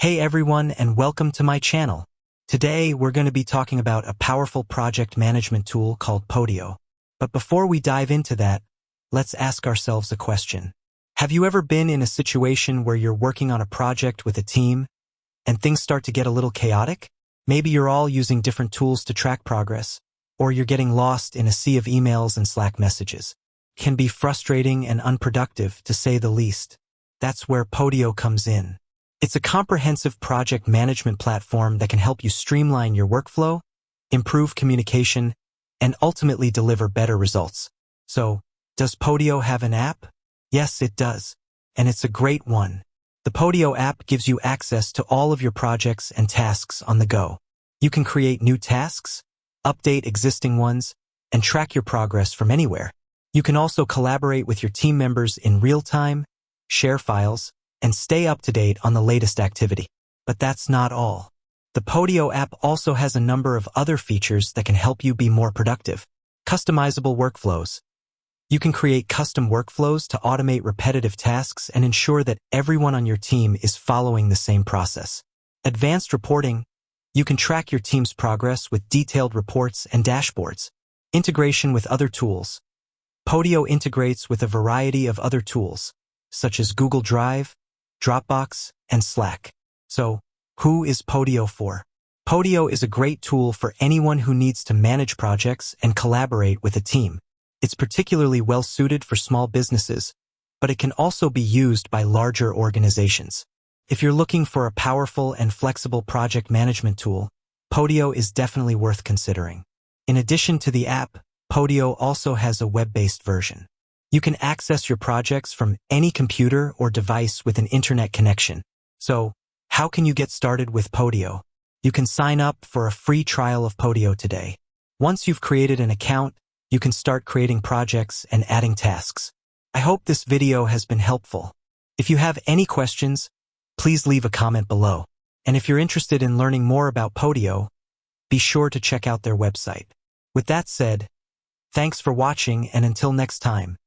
Hey everyone, and welcome to my channel. Today we're going to be talking about a powerful project management tool called Podio. But before we dive into that, let's ask ourselves a question. Have you ever been in a situation where you're working on a project with a team and things start to get a little chaotic? Maybe you're all using different tools to track progress, or you're getting lost in a sea of emails and Slack messages. It can be frustrating and unproductive, to say the least. That's where Podio comes in. It's a comprehensive project management platform that can help you streamline your workflow, improve communication, and ultimately deliver better results. So, does Podio have an app? Yes, it does. And it's a great one. The Podio app gives you access to all of your projects and tasks on the go. You can create new tasks, update existing ones, and track your progress from anywhere. You can also collaborate with your team members in real time, share files, and stay up to date on the latest activity. But that's not all. The Podio app also has a number of other features that can help you be more productive. Customizable workflows. You can create custom workflows to automate repetitive tasks and ensure that everyone on your team is following the same process. Advanced reporting. You can track your team's progress with detailed reports and dashboards. Integration with other tools. Podio integrates with a variety of other tools, such as Google Drive, Dropbox, and Slack. So, who is Podio for? Podio is a great tool for anyone who needs to manage projects and collaborate with a team. It's particularly well-suited for small businesses, but it can also be used by larger organizations. If you're looking for a powerful and flexible project management tool, Podio is definitely worth considering. In addition to the app, Podio also has a web-based version. You can access your projects from any computer or device with an internet connection. So, how can you get started with Podio? You can sign up for a free trial of Podio today. Once you've created an account, you can start creating projects and adding tasks. I hope this video has been helpful. If you have any questions, please leave a comment below. And if you're interested in learning more about Podio, be sure to check out their website. With that said, thanks for watching, and until next time.